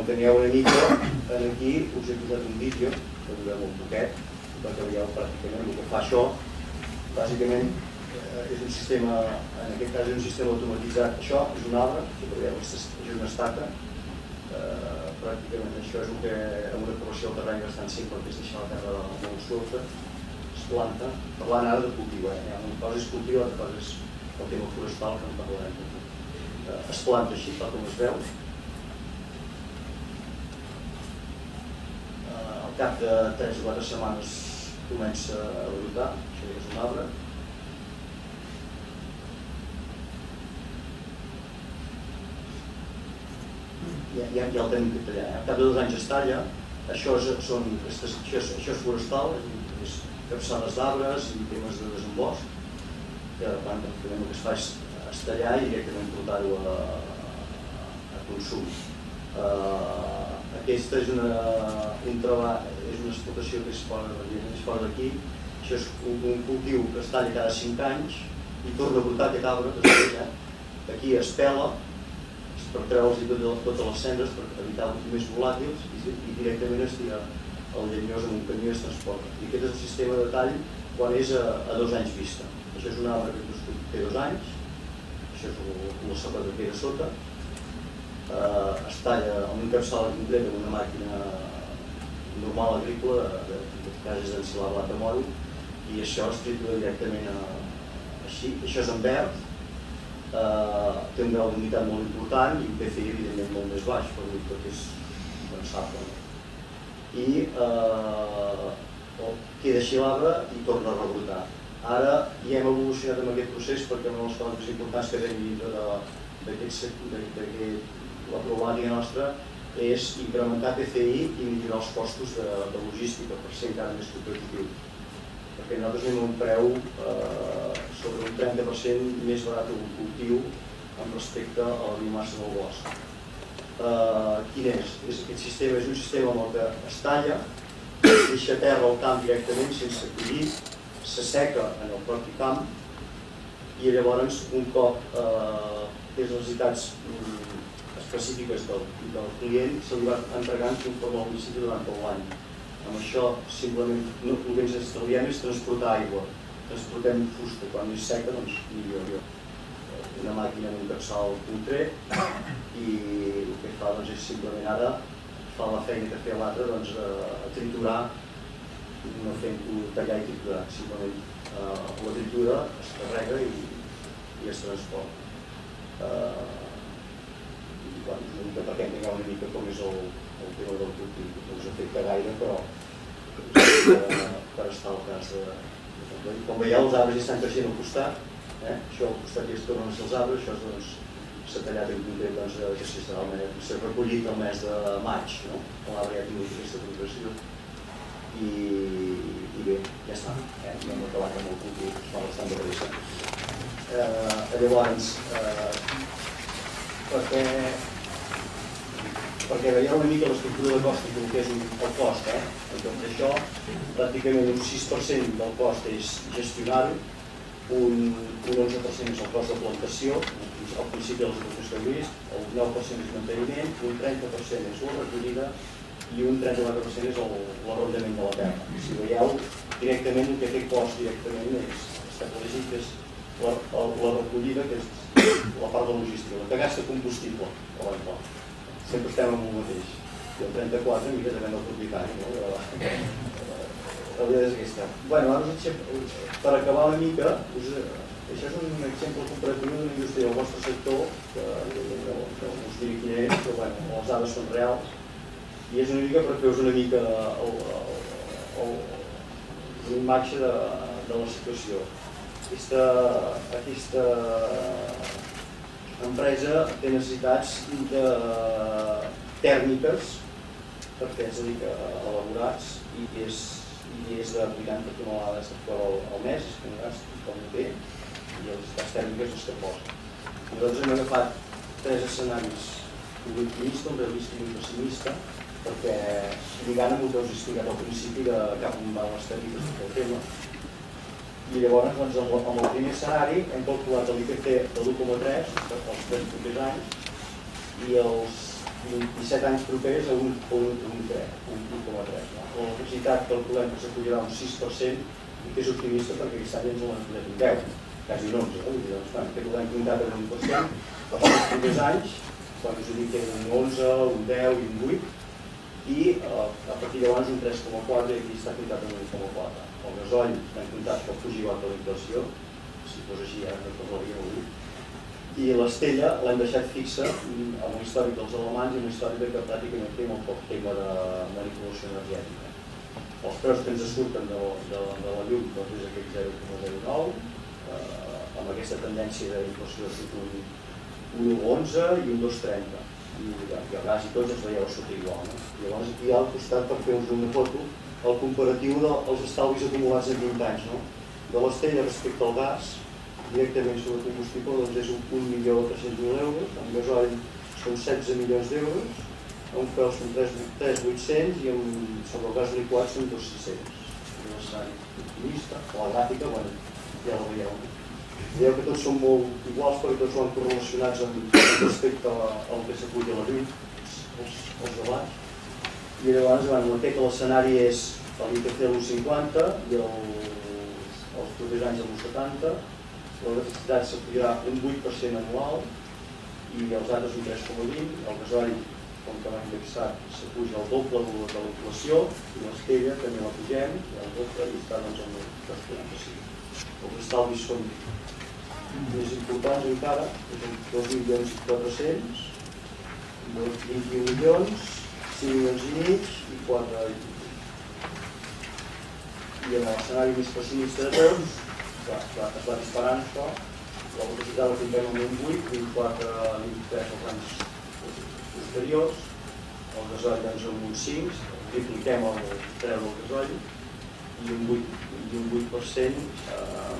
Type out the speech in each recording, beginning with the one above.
entengueu una mica, aquí us he posat un vídeo, que veureu un poquet, perquè veieu pràcticament el que fa això. Bàsicament és un sistema, en aquest cas és un sistema automatitzat. Això és un arbre, que veieu, és una estaca. Pràcticament això és una aprovació al terreny bastant simple, que és deixar la terra molt suelta, es planta, parlant ara de cultiu. Una cosa és cultiu, l'altra cosa és el tema forestal, que en parlarem. Es planta així, tal com es veu. Al cap de 3 o 4 setmanes comença a brotar, això és un arbre. Ja el tenim que tallar. Al cap de 2 anys es talla. Això és forestal, és capçades d'arbres i temes de desembost. El que es fa és tallar i directament portar-ho a consum. Aquesta és una explotació que és fora d'aquí. Això és un cultiu que es talla cada 5 anys i torna a brotar aquest arbre que es talla. Aquí es pela per treure'ls totes les cendres per evitar més volàtils i directament es tira el llenyós en un camió i es transporta. I aquest és el sistema de tall quan és a 2 anys vista. Això és un arbre que té 2 anys, això és la sopa que queda sota. Es talla amb un capçal complet amb una màquina normal agrícola, en aquest cas és d'ensilar blat de moro, i això es tritura directament així. Això és en verd, té un grau d'humitat molt important i un PCI evidentment molt més baix, per dir tot és pensable. I queda així l'arbre i torna a rebrotar. Ara ja hem evolucionat amb aquest procés perquè una de les coses més importants que tenim dintre la problemàtica nostra és incrementar PCI i millorar els costos de logística per ser encara més competitiu. Perquè nosaltres tenim un preu sobre un 30% més barat un cultiu amb respecte a la biomassa del bosc. Quin és? Aquest sistema és un sistema amb el que es talla, es deixa a terra al camp directament sense collir, s'asseca en el propi camp i llavors un cop les necessitats específiques del client se li va entregant conforme al municipi durant tot l'any. Amb això simplement el que ens estalviem és transportar aigua. Transportem fusta, quan és seca doncs millor. Una màquina amb un capçal concret i el que fa és simplement ara fa la feina que feia l'altre, a triturar, no fent-ho tallar i triturar, simplement la tritura es carrega i es transporta. Una mica perquè entengueu una mica com és el tema del cultiu, no us afecta gaire, però per estar al cas de... Com veieu, els arbres ja estan creixent al costat, això al costat ja es tornen a ser els arbres, això s'ha tallat en concret, que s'ha recollit el mes de maig, quan l'arbre ja ha tingut aquesta progressió. I bé, ja està, hem acabat amb el cultiu, es fa bastant de pressa. Llavors, perquè veieu una mica l'estructura de cost i el que és el cost. Doncs això, pràcticament un 6% del cost és gestionar-ho, un 11% és el cost de plantació, al principi de les explotacions que heu vist, el 9% és manteniment, un 30% és la recollida i un 34% és l'arrondament de la terra. Si veieu, directament el que té cost directament està elegit, que és la recollida, que és la part de logística, la que gasta combustible. Sempre estem amb el mateix. I el 34 mica depèn del propietari. La veritat és aquesta. Ara, per acabar una mica, això és un exemple comparatiu d'una indústria del vostre sector, que no us diré quina és, però les dades són reals, i és una mica per fer-vos una mica una imatge de la situació. Aquesta empresa té necessitats tèrmiques perquè es dedica a elaborats i és de 80 tonelades al mes, és que no gasta com no té, i les necessitats tèrmiques és que posa. Llavors hem agafat 3 escenaris, un optimista, un realista i un pessimista, perquè lligant amb el que us he explicat al principi de cap on van les tècniques del tema. I llavors, amb el primer escenari, hem calculat l'IPC de l'1,3 per als 3 propers anys i els 27 anys propers a 1,3. L'electricitat calculem que s'apujarà un 6% i que és optimista perquè aquest any ens l'han posat un 10, quasi un 11. Doncs, aquest l'hem comptat en un 1%, els primers anys, quan us dic que un 11, un 10 i un 8, i a partir d'abans un 3,4 i aquí està comptat en un 1,4. El gasoll l'hem comptat que fugi igual que la inflació, si fos així ara no parlaríem avui. I l'estella l'hem deixat fixa amb un històric dels alemanys i un històric que pràcticament té molt poc tema de manipulació energètica. Els preus que ens surten de la llum doncs és aquest 0,09, amb aquesta tendència d'inflació surt un 1,11 i un 2,30. I el gas i tots els veieu a sota igual. Llavors aquí al costat, per fer-vos una foto, el comparatiu dels estalvis acumulats en 20 anys. De l'estella respecte al gas, directament sobre combustible, doncs és 1.300.000 euros, amb gasoll són 16 milions d'euros, amb fel són 3.800 i sobre el gas liquat són 2.600. És un escenari optimista, a la gràfica, bueno, ja la veieu. Veieu que tots són molt iguals perquè tots van correlacionats respecte al que s'apuja a la llum, els debats. I llavors, aquest l'escenari és l'IPC de l'1,50 i els propers anys de l'1,70, l'electricitat s'apujarà un 8% anual i els altres un 3,20, el gasoll, com que l'hem fixat, s'apuja el doble de la inflació i l'estella també la pugem, el doble i està doncs en el 2,45. Els estalvis són més importants encara, 2.400.000, 21 milions, 5 milions i mig i 4 i en l'escenari més pessimista de tots, es va disparant això, la velocitat la comptem amb un 8, un 4, un 3 als anys posteriors, el gasoll doncs amb un 5, tripliquem el preu del gasoll i un 8%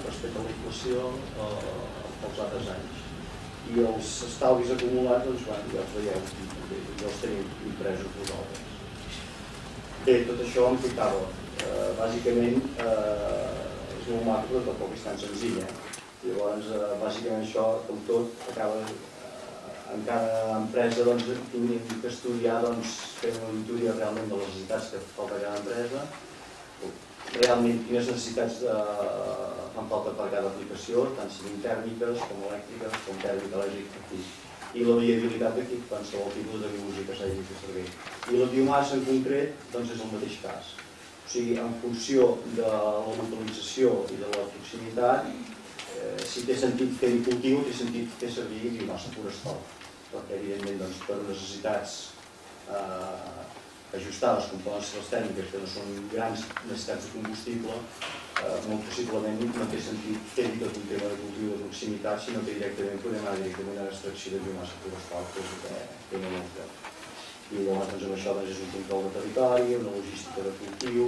respecte a la inflació els altres anys. I els estalvis acumulats, doncs, ja els veieu, ja els tenim impresos vosaltres. Bé, tot això em ficava. Bàsicament és molt maco, però tampoc és tan senzill. Llavors, bàsicament això, com tot, acaba en cada empresa hem d'estudiar, fer una auditoria realment de les necessitats que falta a cada empresa, realment quines necessitats fan falta per cada aplicació, tant siguin tèrmiques, com elèctriques, com tèrmica, elèctrica, i la viabilitat d'equip, qualsevol tipus de tecnologia que s'hagi de fer servir. I la biomassa en concret és el mateix cas. O sigui, en funció de la localització i de la proximitat, si té sentit fer-hi cultiu, té sentit fer servir biomassa forestal, perquè evidentment per necessitats ajustades, com poden ser les tècniques, que no són grans necessitats de combustible, molt possiblement no té sentit fer-hi tot un tema de cultiu de proximitat, sinó que directament podem anar directament a l'extracció de biomassa forestal, que és el que té molt bé. I llavors amb això és un control de territori, una logística de cultiu,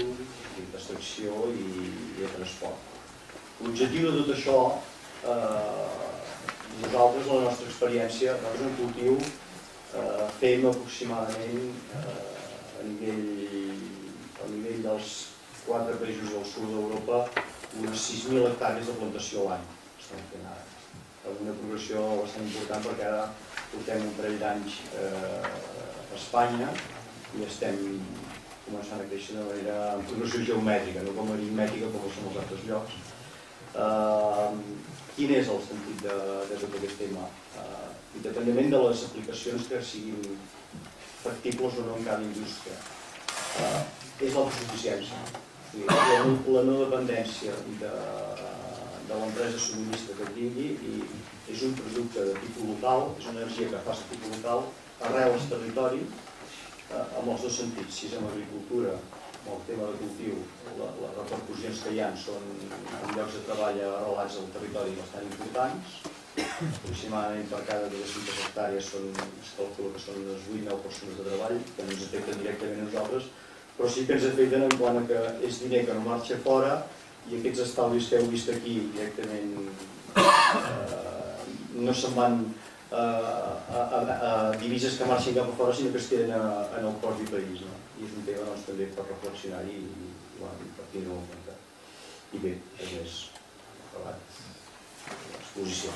d'extracció i de transport. L'objectiu de tot això, nosaltres, la nostra experiència, nosaltres en cultiu fem aproximadament a nivell dels 4 països del sud d'Europa unes 6.000 hectàrees de plantació a l'any. Estem fent ara. Amb una progressió bastant important perquè ara portem un parell d'anys a Espanya i estem començant a créixer de manera en progressió geomètrica, no com aritmètica com són els altres llocs. Quin és el sentit de tot aquest tema? Independentment de les aplicacions que siguin factibles o no en cada indústria, és l'autosuficiència. La no dependència de l'empresa subministra que tingui és un producte de tipus local, és una energia que fa tipus local, arreu al territori, amb els dos sentits. Si és en agricultura, amb el tema de cultiu, les repercussions que hi ha són en llocs de treball arrelats al territori bastant importants. Aproximadament per cada 200 hectàrees es calcula que són unes 8-9 persones de treball, que no ens afecten directament a nosaltres, però sí que ens afecten en quant que és diner que no marxa fora i aquests estalvis que heu vist aquí directament no se'n van a divises que marxin cap a fora, sinó que es queden en el propi país. I és un tema també per reflexionar-hi i per tindre-ho en compte. I bé, és acabat l'exposició.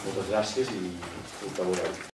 Moltes gràcies i ho veureu.